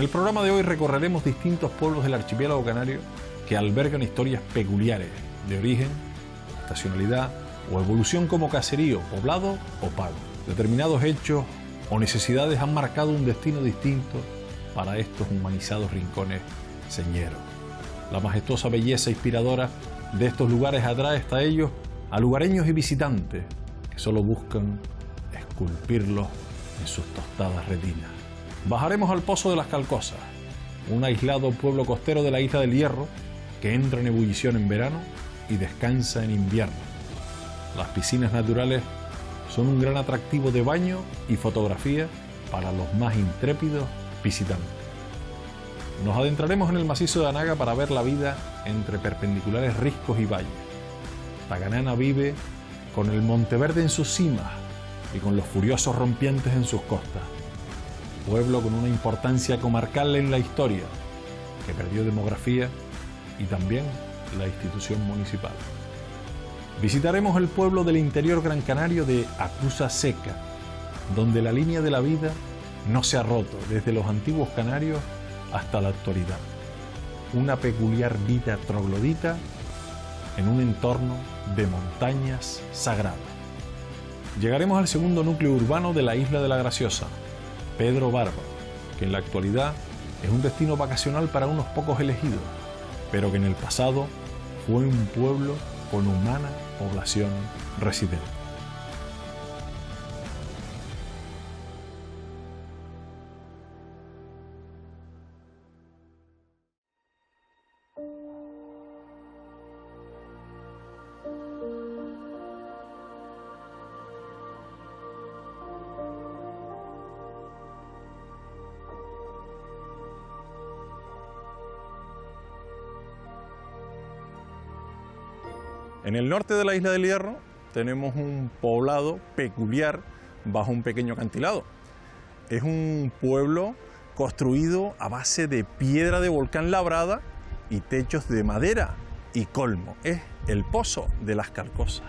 el programa de hoy recorreremos distintos pueblos del archipiélago canario que albergan historias peculiares de origen, estacionalidad o evolución como caserío, poblado o pago. Determinados hechos o necesidades han marcado un destino distinto para estos humanizados rincones señeros. La majestuosa belleza inspiradora de estos lugares atrae hasta ellos a lugareños y visitantes que solo buscan esculpirlos en sus tostadas retinas. Bajaremos al Pozo de las Calcosas, un aislado pueblo costero de la isla del Hierro que entra en ebullición en verano y descansa en invierno. Las piscinas naturales son un gran atractivo de baño y fotografía para los más intrépidos visitantes. Nos adentraremos en el macizo de Anaga para ver la vida entre perpendiculares riscos y valles. Tacanana vive con el Monteverde en sus cimas y con los furiosos rompientes en sus costas. Pueblo con una importancia comarcal en la historia, que perdió demografía y también la institución municipal. Visitaremos el pueblo del interior gran canario de Acusa Seca, donde la línea de la vida no se ha roto desde los antiguos canarios hasta la actualidad. Una peculiar vida troglodita en un entorno de montañas sagradas. Llegaremos al segundo núcleo urbano de la isla de la Graciosa, Pedro Barba, que en la actualidad es un destino vacacional para unos pocos elegidos, pero que en el pasado fue un pueblo con humana población residente. En el norte de la isla del Hierro tenemos un poblado peculiar bajo un pequeño acantilado. Es un pueblo construido a base de piedra de volcán labrada y techos de madera y colmo. Es el Pozo de las Calcosas.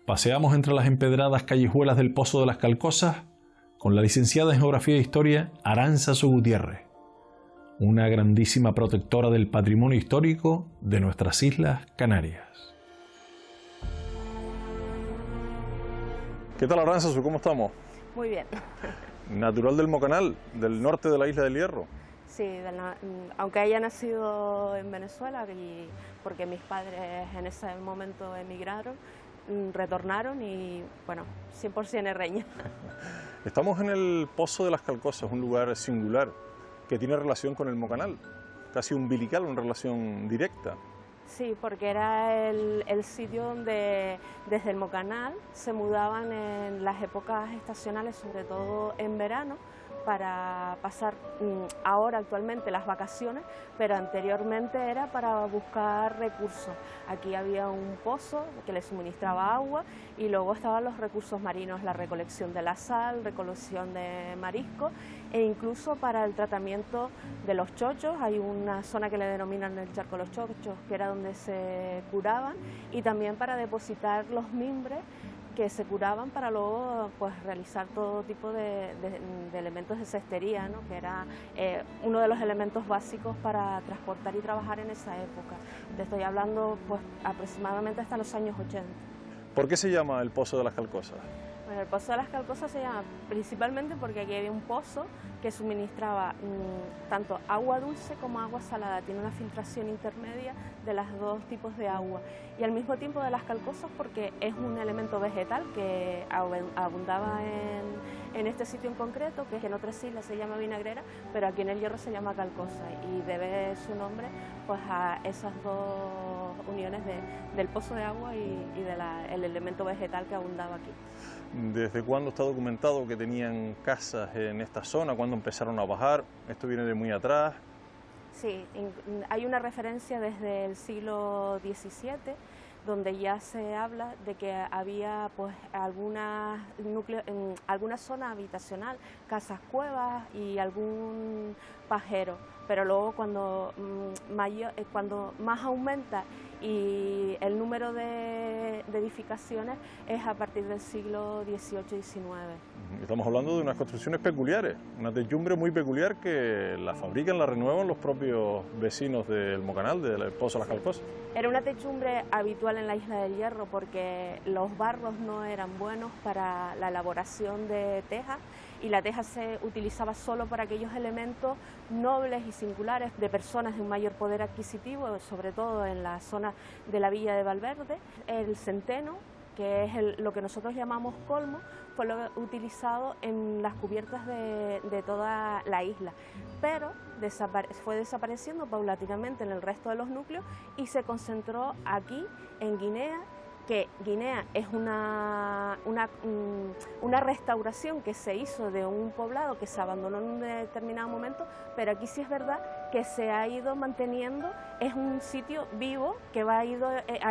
Paseamos entre las empedradas callejuelas del Pozo de las Calcosas con la licenciada en Geografía e Historia Aránzazu Gutiérrez, una grandísima protectora del patrimonio histórico de nuestras Islas Canarias. ¿Qué tal, Aránzazu? ¿Cómo estamos? Muy bien. Natural del Mocanal, del norte de la isla del Hierro. Sí, aunque haya nacido en Venezuela, porque mis padres en ese momento emigraron, retornaron y, bueno, 100% herreña. Estamos en el Pozo de las Calcosas, un lugar singular que tiene relación con el Mocanal, casi umbilical, una relación directa. Sí, porque era el sitio donde desde el Mocanal se mudaban en las épocas estacionales, sobre todo en verano, para pasar ahora actualmente las vacaciones, pero anteriormente era para buscar recursos. Aquí había un pozo que le suministraba agua y luego estaban los recursos marinos, la recolección de la sal, recolección de mariscos e incluso para el tratamiento de los chochos. Hay una zona que le denominan el charco de los chochos, que era donde se curaban, y también para depositar los mimbres que se curaban para luego pues realizar todo tipo de elementos de cestería, ¿no? Que era uno de los elementos básicos para transportar y trabajar en esa época. Te estoy hablando pues aproximadamente hasta los años 80. ¿Por qué se llama el Pozo de las Calcosas? Bueno, el Pozo de las Calcosas se llama principalmente porque aquí había un pozo que suministraba tanto agua dulce como agua salada. Tiene una filtración intermedia de los dos tipos de agua. Y al mismo tiempo de las calcosas porque es un elemento vegetal que abundaba en este sitio en concreto, que en otras islas se llama vinagrera, pero aquí en el Hierro se llama calcosa y debe su nombre pues a esas dos uniones del pozo de agua y del elemento vegetal que abundaba aquí. ¿Desde cuándo está documentado que tenían casas en esta zona? ¿Cuándo empezaron a bajar? ¿Esto viene de muy atrás? Sí, hay una referencia desde el siglo XVII, donde ya se habla de que había pues algunas alguna zona habitacional, casas cuevas y algún pajero, pero luego cuando más aumenta y el número de edificaciones es a partir del siglo XVIII y XIX. Estamos hablando de unas construcciones peculiares, una techumbre muy peculiar que la fabrican, la renuevan los propios vecinos del Mocanal, del Pozo de las Calcosas. Era una techumbre habitual en la Isla del Hierro porque los barros no eran buenos para la elaboración de teja y la teja se utilizaba solo para aquellos elementos nobles y singulares de personas de un mayor poder adquisitivo, sobre todo en la zona de la Villa de Valverde. El centeno, que es lo que nosotros llamamos colmo, fue lo utilizado en las cubiertas de toda la isla, pero fue desapareciendo paulatinamente en el resto de los núcleos y se concentró aquí en Guinea, que Guinea es una restauración que se hizo de un poblado que se abandonó en un determinado momento, pero aquí sí es verdad que se ha ido manteniendo, es un sitio vivo que ha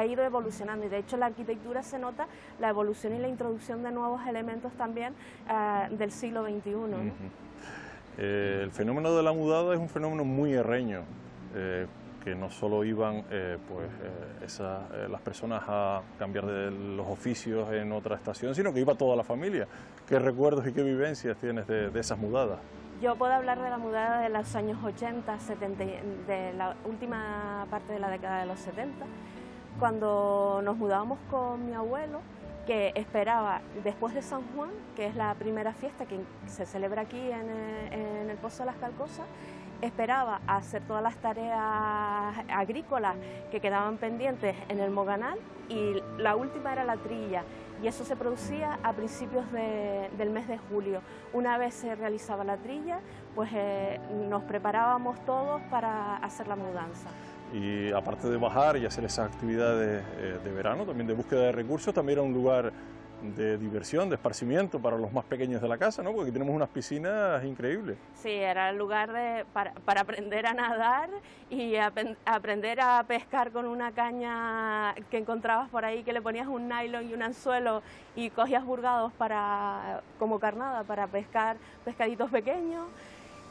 ido evolucionando y de hecho la arquitectura se nota la evolución y la introducción de nuevos elementos también del siglo XXI, ¿no? El fenómeno de la mudada es un fenómeno muy herreño, que no solo iban las personas a cambiar de los oficios en otra estación, sino que iba toda la familia. ¿Qué recuerdos y qué vivencias tienes de esas mudadas? Yo puedo hablar de la mudada de los años 80, 70, de la última parte de la década de los 70, cuando nos mudábamos con mi abuelo, que esperaba después de San Juan, que es la primera fiesta que se celebra aquí en el Pozo de las Calcosas, esperaba hacer todas las tareas agrícolas que quedaban pendientes en el Moganal y la última era la trilla y eso se producía a principios del mes de julio. Una vez se realizaba la trilla, pues nos preparábamos todos para hacer la mudanza. Y aparte de bajar y hacer esas actividades de verano, también de búsqueda de recursos, también era un lugar de diversión, de esparcimiento para los más pequeños de la casa, ¿no? Porque aquí tenemos unas piscinas increíbles. Sí, era el lugar para aprender a nadar y aprender a pescar con una caña que encontrabas por ahí, que le ponías un nylon y un anzuelo y cogías burgados como carnada para pescar pescaditos pequeños.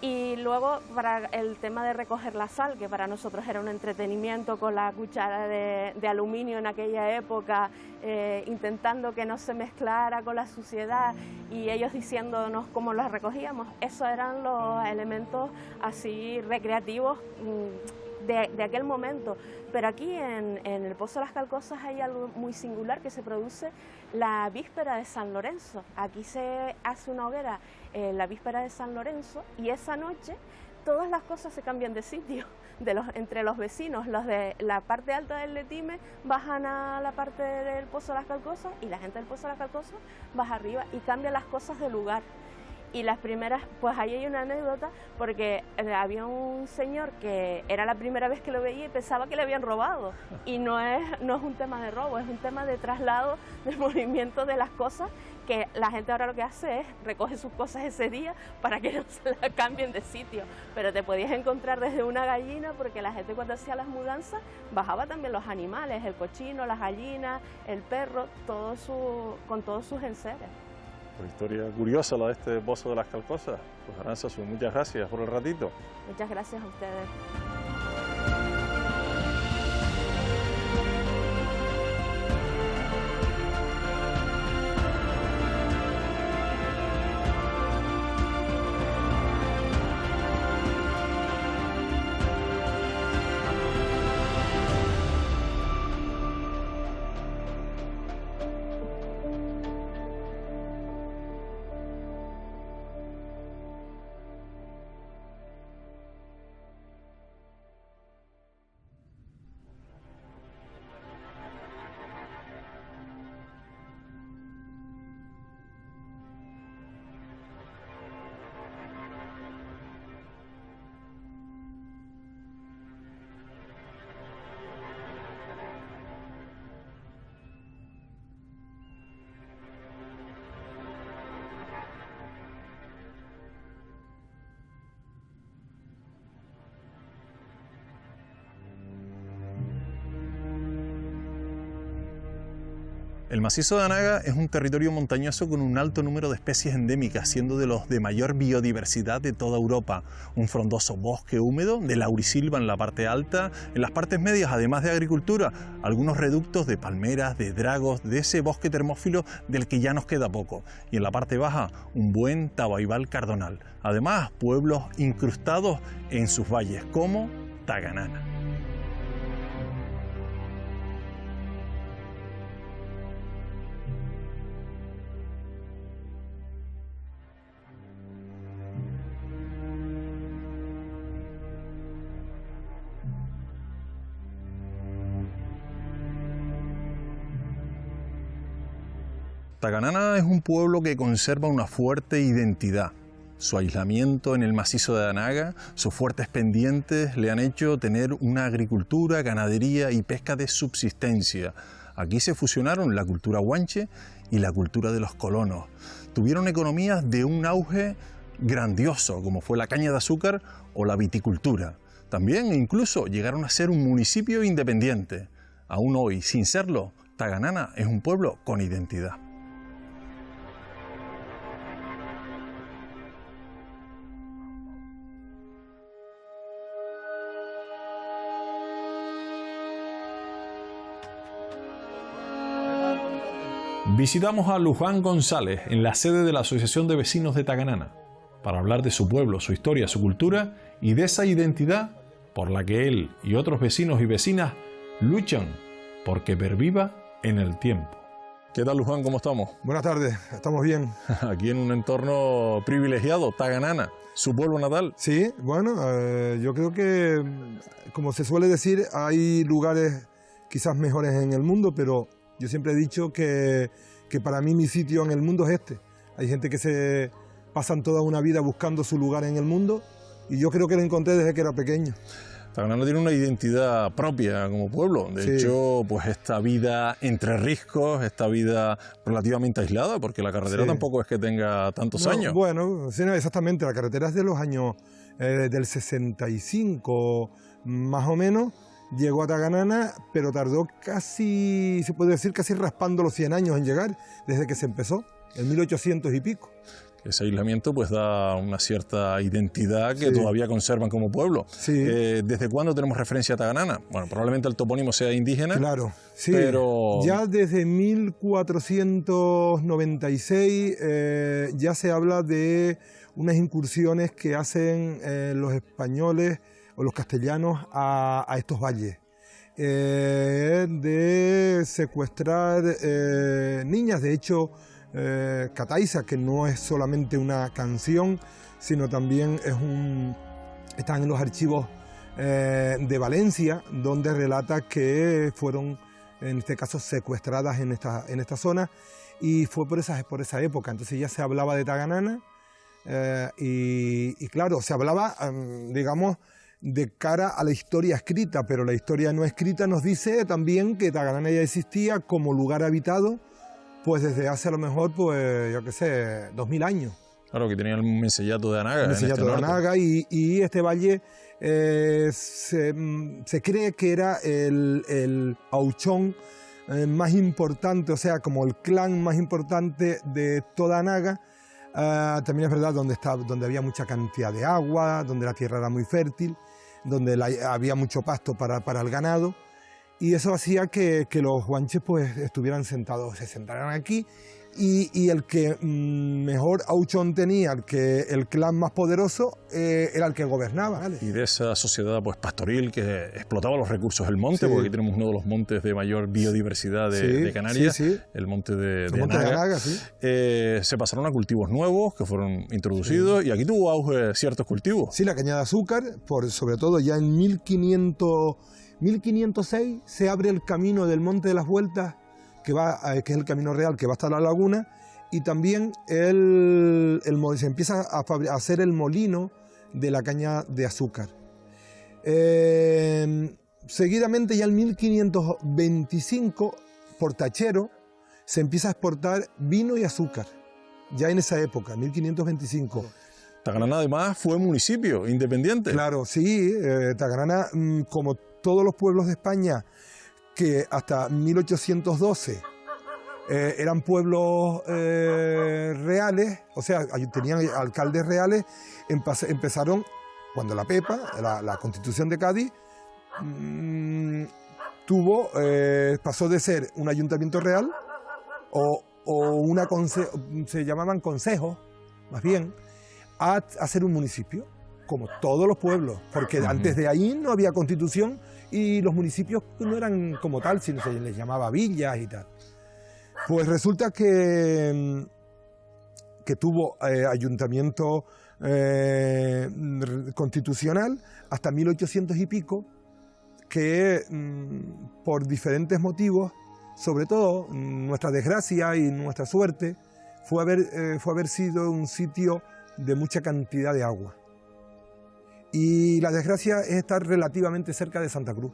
Y luego para el tema de recoger la sal, que para nosotros era un entretenimiento con la cuchara de aluminio en aquella época, intentando que no se mezclara con la suciedad y ellos diciéndonos cómo las recogíamos. Esos eran los elementos así recreativos de aquel momento. Pero aquí en el Pozo de las Calcosas hay algo muy singular que se produce la víspera de San Lorenzo. Aquí se hace una hoguera la víspera de San Lorenzo y esa noche todas las cosas se cambian de sitio. Entre los vecinos, los de la parte alta del Letime bajan a la parte del Pozo de las Calcosas y la gente del Pozo de las Calcosas baja arriba y cambia las cosas de lugar. Y las primeras, pues ahí hay una anécdota, porque había un señor que era la primera vez que lo veía y pensaba que le habían robado. Y no es un tema de robo, es un tema de traslado, de movimiento de las cosas, que la gente ahora lo que hace es recoge sus cosas ese día para que no se las cambien de sitio. Pero te podías encontrar desde una gallina, porque la gente cuando hacía las mudanzas bajaba también los animales, el cochino, las gallinas, el perro, con todos sus enseres. Pues historia curiosa la de este Pozo de las Calcosas. Pues Arantzazu, muchas gracias por el ratito. Muchas gracias a ustedes. El macizo de Anaga es un territorio montañoso con un alto número de especies endémicas, siendo de los de mayor biodiversidad de toda Europa. Un frondoso bosque húmedo de laurisilva en la parte alta, en las partes medias, además de agricultura, algunos reductos de palmeras, de dragos, de ese bosque termófilo del que ya nos queda poco. Y en la parte baja, un buen tabaibal cardonal. Además, pueblos incrustados en sus valles, como Taganana. Taganana es un pueblo que conserva una fuerte identidad. Su aislamiento en el macizo de Anaga, sus fuertes pendientes le han hecho tener una agricultura, ganadería y pesca de subsistencia. Aquí se fusionaron la cultura guanche y la cultura de los colonos. Tuvieron economías de un auge grandioso, como fue la caña de azúcar o la viticultura. También incluso llegaron a ser un municipio independiente. Aún hoy, sin serlo, Taganana es un pueblo con identidad. Visitamos a Luján González en la sede de la Asociación de Vecinos de Taganana para hablar de su pueblo, su historia, su cultura y de esa identidad por la que él y otros vecinos y vecinas luchan porque perviva en el tiempo. ¿Qué tal, Luján? ¿Cómo estamos? Buenas tardes, estamos bien. Aquí en un entorno privilegiado, Taganana, su pueblo natal. Sí, bueno, yo creo que, como se suele decir, hay lugares quizás mejores en el mundo, pero yo siempre he dicho que para mí mi sitio en el mundo es este. Hay gente que se pasan toda una vida buscando su lugar en el mundo y yo creo que lo encontré desde que era pequeño. Taganana tiene una identidad propia como pueblo. De hecho, pues esta vida entre riscos, esta vida relativamente aislada, porque la carretera tampoco es que tenga tantos años. Bueno, sí, no, exactamente. La carretera es de los años del 65, más o menos. Llegó a Taganana, pero tardó casi, se puede decir, casi raspando los 100 años en llegar, desde que se empezó, en 1800 y pico. Ese aislamiento pues da una cierta identidad que todavía conservan como pueblo. Sí. ¿Desde cuándo tenemos referencia a Taganana? Bueno, probablemente el topónimo sea indígena. Claro, sí. Pero ya desde 1496 ya se habla de unas incursiones que hacen los españoles o los castellanos a estos valles. De secuestrar niñas, de hecho, Cataiza, que no es solamente una canción, sino también están en los archivos de Valencia, donde relata que fueron, en este caso, secuestradas en esta zona, y fue por esa época. Entonces ya se hablaba de Taganana, y claro, se hablaba, digamos, de cara a la historia escrita, pero la historia no escrita nos dice también que Taganana ya existía como lugar habitado, pues desde hace a lo mejor, pues, yo qué sé, 2000 años. Claro, que tenía el Mencellato de Anaga. El Mencellato de Anaga, y este valle se cree que era el auchón más importante, o sea, como el clan más importante de toda Anaga. También es verdad donde había mucha cantidad de agua, donde la tierra era muy fértil, donde había mucho pasto para el ganado, y eso hacía que los guanches pues se sentaran aquí, y el que mejor auchón tenía, el clan más poderoso, era el que gobernaba. ¿Vale? Y de esa sociedad pues pastoril que explotaba los recursos del monte, porque aquí tenemos uno de los montes de mayor biodiversidad de Canarias, el monte de Anaga. Se pasaron a cultivos nuevos que fueron introducidos, y aquí tuvo auge ciertos cultivos. Sí, la caña de azúcar, sobre todo ya en 1506 se abre el camino del Monte de las Vueltas, que es el camino real que va hasta la laguna, y también se empieza a hacer el molino de la caña de azúcar. Seguidamente, ya en 1525, por Tachero, se empieza a exportar vino y azúcar, ya en esa época, 1525. Taganana además fue municipio independiente. Claro, sí, Taganana, como todos los pueblos de España, que hasta 1812 eran pueblos reales, o sea, tenían alcaldes reales. Empezaron, cuando la Pepa, la Constitución de Cádiz, pasó de ser un ayuntamiento real o se llamaban consejos, más bien, a ser un municipio, como todos los pueblos, porque antes de ahí no había constitución y los municipios no eran como tal, sino se les llamaba villas y tal. Pues resulta que tuvo ayuntamiento constitucional hasta 1800 y pico, que por diferentes motivos, sobre todo nuestra desgracia y nuestra suerte, fue haber sido un sitio de mucha cantidad de agua. Y la desgracia es estar relativamente cerca de Santa Cruz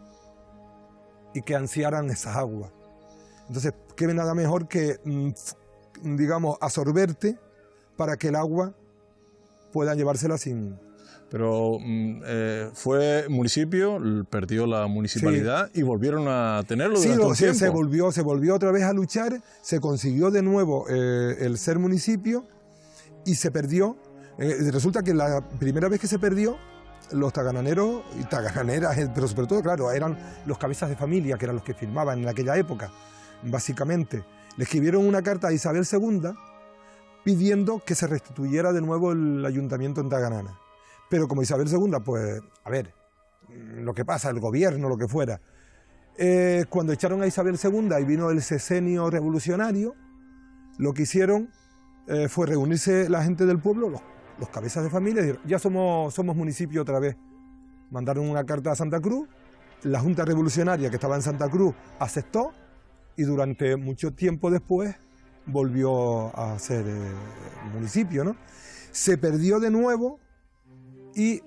y que ansiaran esas aguas. Entonces, qué nada mejor que, digamos, absorberte para que el agua pueda llevársela sin... Pero fue municipio, perdió la municipalidad y volvieron a tenerlo durante un tiempo. Se volvió otra vez a luchar, se consiguió de nuevo el ser municipio y se perdió. Resulta que la primera vez que se perdió, los tagananeros y tagananeras, pero sobre todo, claro, eran los cabezas de familia, que eran los que firmaban en aquella época, básicamente. Le escribieron una carta a Isabel II pidiendo que se restituyera de nuevo el ayuntamiento en Taganana. Pero como Isabel II, pues, a ver, lo que pasa, el gobierno, lo que fuera. Cuando echaron a Isabel II y vino el sexenio revolucionario, lo que hicieron fue reunirse la gente del pueblo, los cabezas de familia, y dijeron, ya somos municipio otra vez. Mandaron una carta a Santa Cruz, la Junta Revolucionaria que estaba en Santa Cruz aceptó y durante mucho tiempo después volvió a ser municipio, ¿no? Se perdió de nuevo y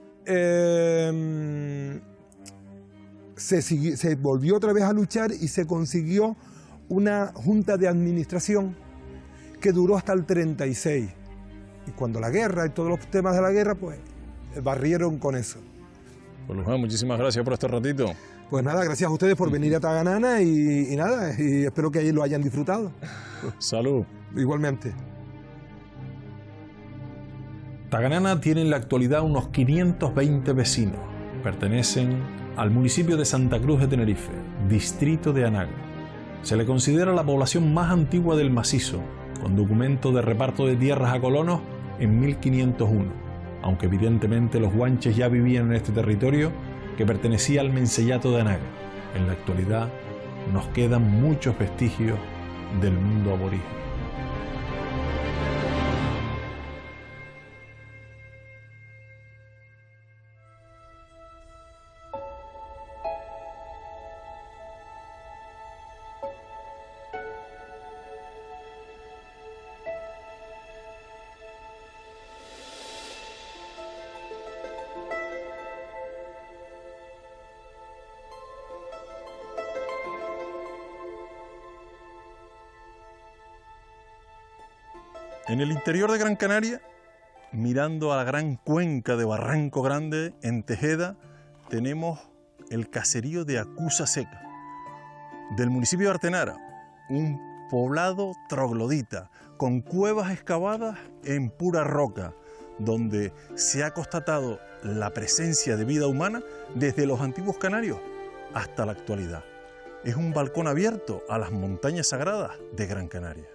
se volvió otra vez a luchar y se consiguió una junta de administración que duró hasta el 36. Y cuando la guerra y todos los temas de la guerra, pues barrieron con eso. Pues Luján, muchísimas gracias por este ratito. Pues nada, gracias a ustedes por venir a Taganana y nada, y espero que ahí lo hayan disfrutado. Salud. Igualmente. Taganana tiene en la actualidad unos 520 vecinos. Pertenecen al municipio de Santa Cruz de Tenerife, distrito de Anaga. Se le considera la población más antigua del macizo, con documento de reparto de tierras a colonos en 1501, aunque evidentemente los guanches ya vivían en este territorio que pertenecía al menceyato de Anaga. En la actualidad nos quedan muchos vestigios del mundo aborigen. En el interior de Gran Canaria, mirando a la gran cuenca de Barranco Grande, en Tejeda, tenemos el caserío de Acusa Seca, del municipio de Artenara, un poblado troglodita, con cuevas excavadas en pura roca, donde se ha constatado la presencia de vida humana desde los antiguos canarios hasta la actualidad. Es un balcón abierto a las montañas sagradas de Gran Canaria.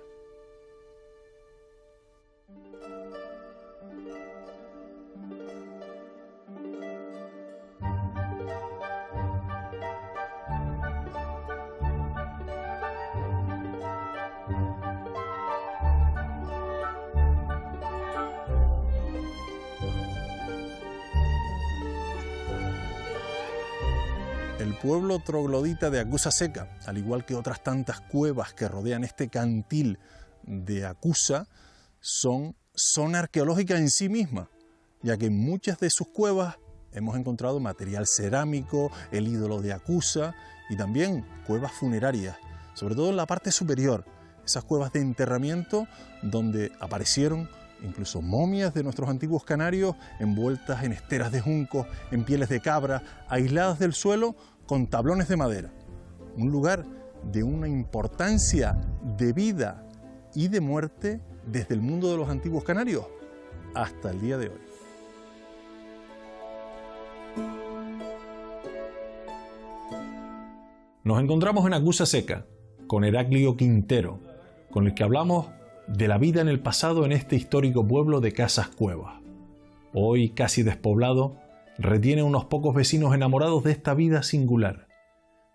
El pueblo troglodita de Acusa Seca, al igual que otras tantas cuevas que rodean este cantil de Acusa, son zona arqueológica en sí misma, ya que en muchas de sus cuevas hemos encontrado material cerámico, el ídolo de Acusa y también cuevas funerarias, sobre todo en la parte superior, esas cuevas de enterramiento donde aparecieron incluso momias de nuestros antiguos canarios envueltas en esteras de juncos, en pieles de cabra, aisladas del suelo con tablones de madera. Un lugar de una importancia de vida y de muerte desde el mundo de los antiguos canarios hasta el día de hoy. Nos encontramos en Acusa Seca con Heraclio Quintero, con el que hablamos de la vida en el pasado en este histórico pueblo de Casas Cuevas. Hoy casi despoblado, retiene unos pocos vecinos enamorados de esta vida singular,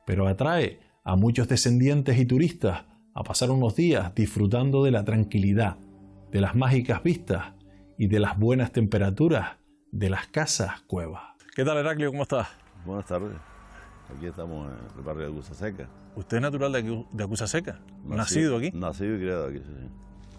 pero atrae a muchos descendientes y turistas a pasar unos días disfrutando de la tranquilidad, de las mágicas vistas y de las buenas temperaturas de las Casas Cuevas. ¿Qué tal, Heraclio? ¿Cómo estás? Buenas tardes. Aquí estamos en el barrio de Acusa Seca. ¿Usted es natural de Acusa Seca? ¿Nacido aquí? Nacido y criado aquí, sí.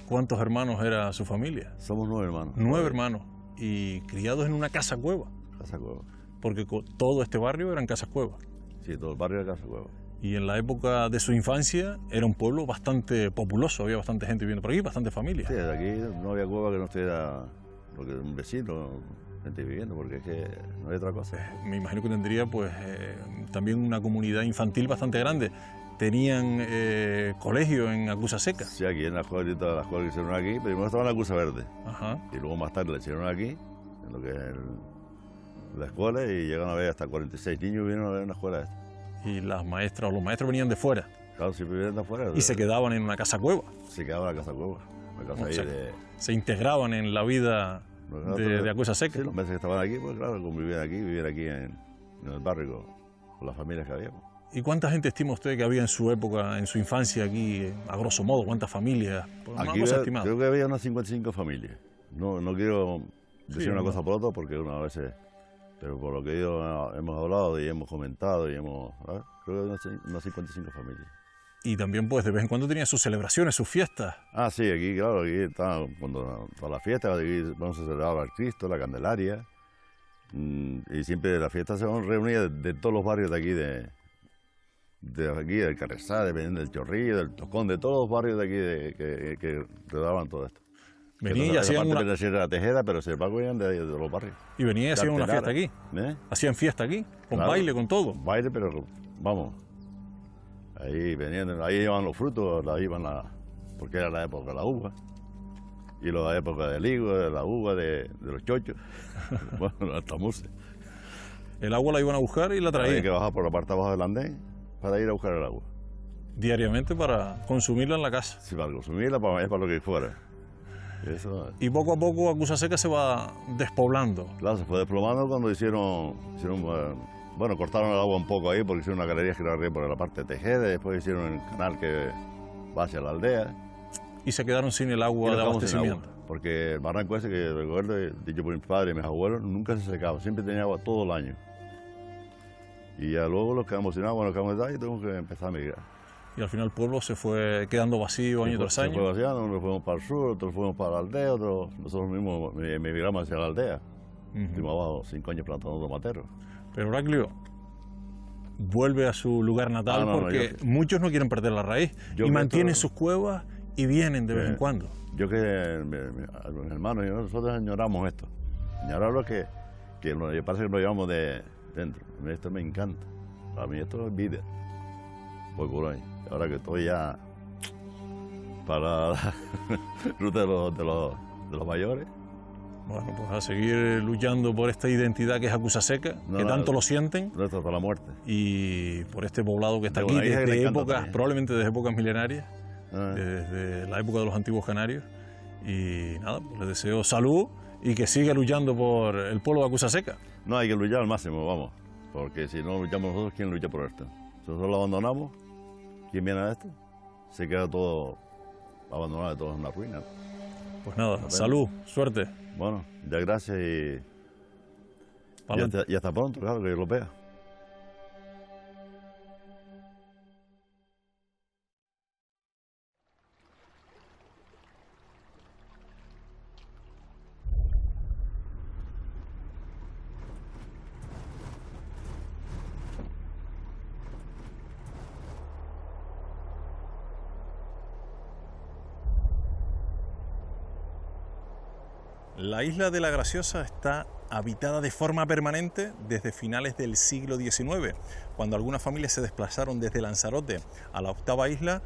¿Cuántos hermanos era su familia? Somos 9 hermanos. 9 hermanos. Y criados en una casa cueva. Casa Cueva. Porque todo este barrio eran casas cuevas. Sí, todo el barrio era Casa Cueva. Y en la época de su infancia era un pueblo bastante populoso, había bastante gente viviendo por aquí, bastante familia. Sí, de aquí no había cueva que no estuviera lo que un vecino, gente viviendo, porque es que no hay otra cosa. Me imagino que tendría pues también una comunidad infantil bastante grande. ¿Tenían colegio en Acusa Seca? Sí, aquí en la escuela que hicieron aquí, primero estaba en la Acusa Verde. Ajá. Y luego más tarde la hicieron aquí, en lo que es la escuela, y llegan a ver hasta 46 niños vinieron a ver una escuela esta. Y las maestras o los maestros venían de fuera. Claro, siempre vienen de afuera. Y se quedaban en una casa cueva. Se quedaba en la Casa Cueva. Una casa ahí se integraban en la vida de Acusa Seca. Sí, los meses que estaban aquí, pues claro, vivían aquí en el barrio con las familias que habíamos. ¿Y cuánta gente estima usted que había en su época, en su infancia aquí, a grosso modo? ¿Cuántas familias? Aquí creo que había unas 55 familias. No quiero decir una cosa por otra porque una vez, pero por lo que hemos hablado y hemos comentado y creo que había unas 55 familias. Y también pues de vez en cuando tenía sus celebraciones, sus fiestas. Ah, sí, aquí claro, aquí estaba cuando todas las fiestas, aquí vamos a celebrar al Cristo, la Candelaria, y siempre las fiestas se van reunidas de todos los barrios de aquí, de aquí, del Carrezá, dependiendo del Chorrillo, del Tocón, de todos los barrios de aquí que rodaban todo esto. Venían y hacían una... de la Tejeda, pero sin embargo venían de los barrios. Y venían y hacían una fiesta aquí. Hacían fiesta aquí, con baile, con todo. Baile, pero vamos. Ahí venían, ahí iban los frutos, porque era la época de la uva. Y la época del higo, de la uva, de los chochos. Bueno, hasta muse. El agua la iban a buscar y la traían. Hay que bajar por la parte abajo del andén para ir a buscar el agua. Diariamente para consumirla en la casa. Sí, para consumirla, para lo que fuera. Y poco a poco Acusa Seca se va despoblando. Claro, se fue desplomando cuando cortaron el agua un poco ahí porque hicieron una galería girar arriba por la parte de Tejeda, después hicieron el canal que va hacia la aldea. Y se quedaron sin el agua de abastecimiento. Porque el barranco ese que recuerdo, dicho por mis padres y mis abuelos, nunca se secaba, siempre tenía agua todo el año. Y ya luego los quedamos sin agua, nos quedamos de ahí y tuvimos que empezar a migrar. Y al final el pueblo se fue quedando vacío año tras año. Se fue vaciando, unos fuimos para el sur, otros fuimos para la aldea, nosotros mismos emigramos hacia la aldea. Estuvimos abajo 5 años plantando tomateros. Pero Heraclio vuelve a su lugar natal porque muchos no quieren perder la raíz y mantienen sus cuevas y vienen de vez en cuando. Yo que mis hermanos y nosotros añoramos esto. Añoramos que parece que lo llevamos de dentro. Esto me encanta. Para mí esto es vida. Voy por ahí. Ahora que estoy ya para la ruta de los mayores. Bueno, pues a seguir luchando por esta identidad que es Acusa Seca, que tanto lo sienten. No, hasta la muerte. Y por este poblado que está aquí desde épocas, probablemente desde épocas milenarias, desde la época de los antiguos canarios. Y nada, pues les deseo salud y que siga luchando por el pueblo de Acusa Seca. No, hay que luchar al máximo, vamos. Porque si no luchamos nosotros, ¿quién lucha por esto? Si nosotros lo abandonamos, ¿quién viene a esto? Se queda todo abandonado, todo en una ruina. Pues nada, salud, suerte. Bueno, ya gracias y hasta pronto, claro, que lo vea. La isla de la Graciosa está habitada de forma permanente desde finales del siglo XIX, cuando algunas familias se desplazaron desde Lanzarote a la octava isla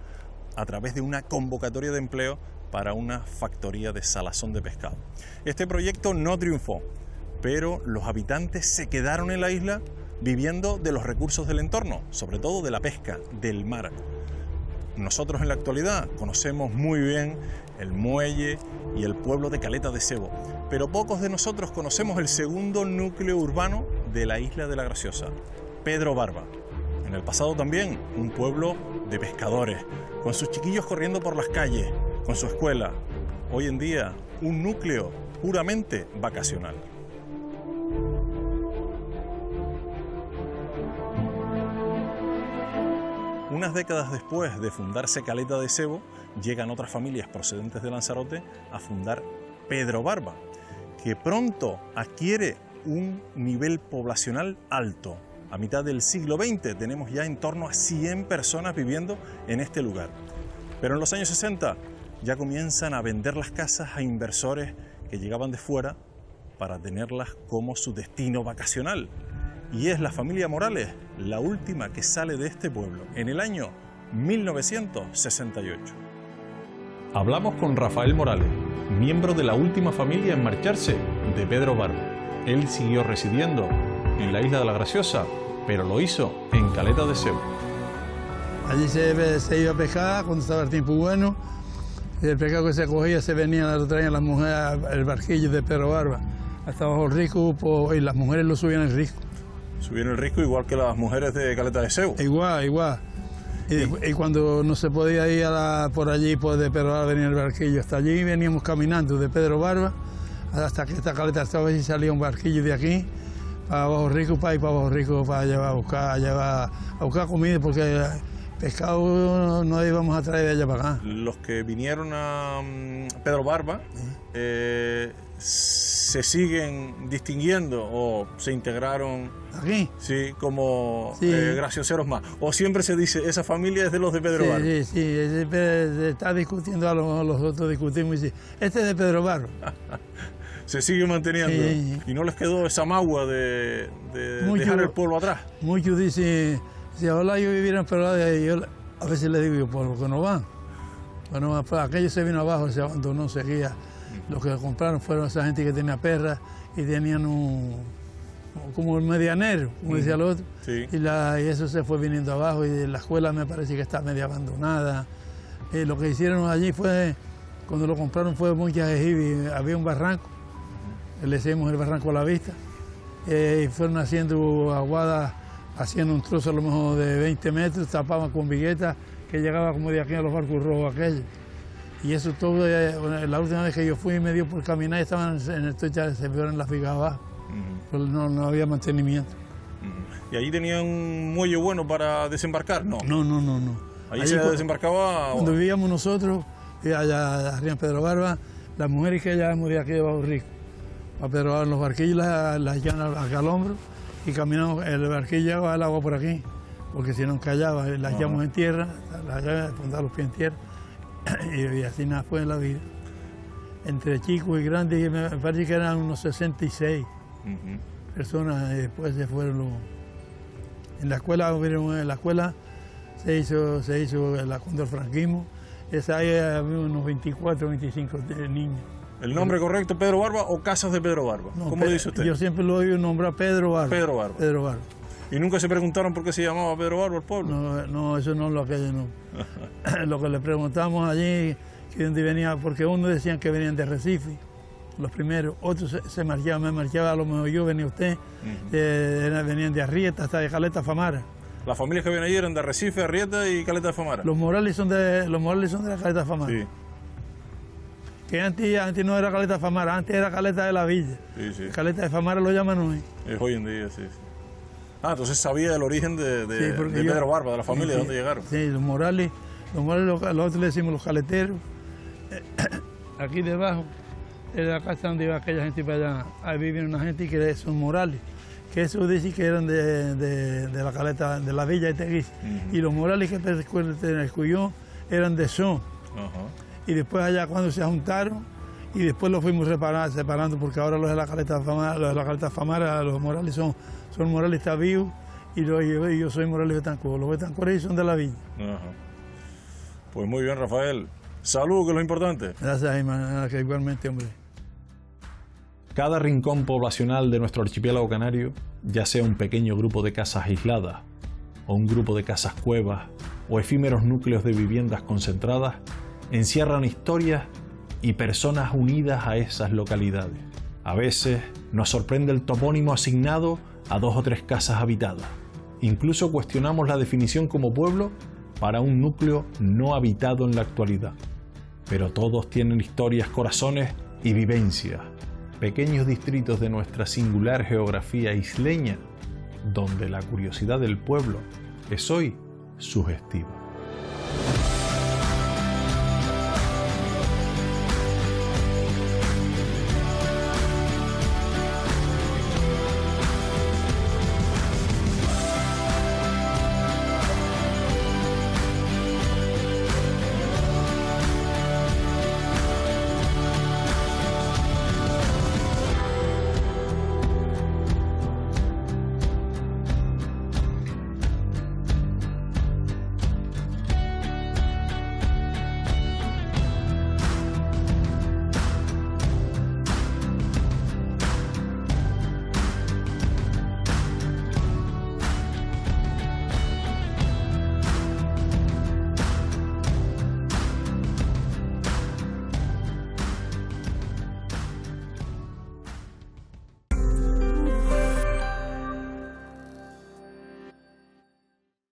a través de una convocatoria de empleo para una factoría de salazón de pescado. Este proyecto no triunfó, pero los habitantes se quedaron en la isla viviendo de los recursos del entorno, sobre todo de la pesca, del mar. Nosotros en la actualidad conocemos muy bien el muelle y el pueblo de Caleta de Sebo, pero pocos de nosotros conocemos el segundo núcleo urbano de la isla de la Graciosa, Pedro Barba. En el pasado también un pueblo de pescadores, con sus chiquillos corriendo por las calles, con su escuela. Hoy en día un núcleo puramente vacacional. Unas décadas después de fundarse Caleta de Sebo, llegan otras familias procedentes de Lanzarote a fundar Pedro Barba, que pronto adquiere un nivel poblacional alto. A mitad del siglo XX tenemos ya en torno a 100 personas viviendo en este lugar. Pero en los años 60 ya comienzan a vender las casas a inversores que llegaban de fuera para tenerlas como su destino vacacional. Y es la familia Morales la última que sale de este pueblo en el año 1968. Hablamos con Rafael Morales, miembro de la última familia en marcharse de Pedro Barba. Él siguió residiendo en la isla de la Graciosa, pero lo hizo en Caleta de Sebo. Allí se iba a pescar cuando estaba el tiempo bueno, y el pescado que se cogía se venía, lo traían las mujeres, el barquillo de Pedro Barba, hasta abajo el risco, y las mujeres lo subían al risco. Subieron el risco igual que las mujeres de Caleta de Sebo. Igual. Y cuando no se podía ir por allí, pues de Pedro Barba venía el barquillo. Hasta allí veníamos caminando de Pedro Barba hasta que esta caleta estaba y salía un barquillo de aquí para Abajo Rico, para ir para Abajo Rico para llevar a buscar comida, porque pescado no íbamos a traer de allá para acá. Los que vinieron a Pedro Barba se siguen distinguiendo o se integraron aquí, sí, como sí, gracioseros más, o siempre se dice esa familia es de los de Pedro Barba. Sí, se está discutiendo, los otros discutimos y dicen, este es de Pedro Barba. Se sigue manteniendo, sí. Y no les quedó esa magua de dejar el pueblo atrás. Muchos dicen, si ojalá yo viviera en Pedro Barba, yo a veces les digo, por lo que no van. Bueno, pues aquello se vino abajo, se abandonó, seguía. Los que compraron fueron esa gente que tenía perras y tenían como el medianero, como decía el otro, sí. y eso se fue viniendo abajo y la escuela me parece que está medio abandonada. Lo que hicieron allí fue, cuando lo compraron fue muy jengibre, había un barranco, le decimos el barranco a la vista, y fueron haciendo aguadas, haciendo un trozo a lo mejor de 20 metros, tapaban con viguetas que llegaba como de aquí a los barcos rojos aquellos. Y eso todo, la última vez que yo fui me dio por caminar y estaban en el techo, se vieron las vigas abajo, pues no había mantenimiento. ¿Y allí tenían un muelle bueno para desembarcar? No. Allí se desembarcaba. Cuando vivíamos nosotros, allá arriba en Pedro Barba, las mujeres que llevábamos de aquí de Bajo Rico, a Pedro Barba, los barquillos las llevan acá al hombro y caminamos, el barquillo llevaba el agua por aquí, porque si no encallaba, las llevamos en tierra, las llevamos a los pies en tierra. Y así nada fue en la vida. Entre chicos y grandes, me parece que eran unos 66 personas, y después se fueron en la escuela se hizo cuando el franquismo, ahí había unos 24, 25 niños. ¿El nombre correcto, Pedro Barba o Casas de Pedro Barba? No, ¿Cómo dice usted? Yo siempre lo he oído nombrar Pedro Barba. Pedro Barba. Pedro Barba. ¿Y nunca se preguntaron por qué se llamaba Pedro Barba el pueblo? No, eso no es lo que no. Lo que le preguntamos allí, que dónde venía, porque unos decían que venían de Recife, los primeros, otros se marchaban, me marchaba, a lo mejor yo, venía usted, venían de Arrieta hasta de Caleta Famara. Las familias que vienen allí eran de Arrecife, Arrieta y Caleta de Famara. Los Morales son de la Caleta Famara. Sí. Que antes no era Caleta Famara, antes era Caleta de la Villa. Sí. Caleta de Famara lo llaman hoy. Es hoy en día, sí. Entonces sabía el origen de Pedro Barba, de la familia, de dónde llegaron. Sí, los Morales, los otros le decimos los caleteros. Aquí debajo, en la casa donde iba aquella gente para allá, ahí vivía una gente que son Morales, que eso dice que eran de la caleta, de la Villa de Teguise. Y los Morales que te escuchó eran de Son. Y después allá cuando se juntaron y después lo fuimos separando porque ahora los de la Caleta Famara, los Morales son Morales está vivos y yo soy Morales Betancourt. Los Betancourt son de la villa. Ajá. Pues muy bien, Rafael. Salud, que es lo importante. Gracias, hermano, que igualmente, hombre. Cada rincón poblacional de nuestro archipiélago canario, ya sea un pequeño grupo de casas aisladas, o un grupo de casas cuevas, o efímeros núcleos de viviendas concentradas, encierran historias y personas unidas a esas localidades. A veces nos sorprende el topónimo asignado a 2 o 3 casas habitadas. Incluso cuestionamos la definición como pueblo para un núcleo no habitado en la actualidad. Pero todos tienen historias, corazones y vivencias. Pequeños distritos de nuestra singular geografía isleña, donde la curiosidad del pueblo es hoy sugestiva.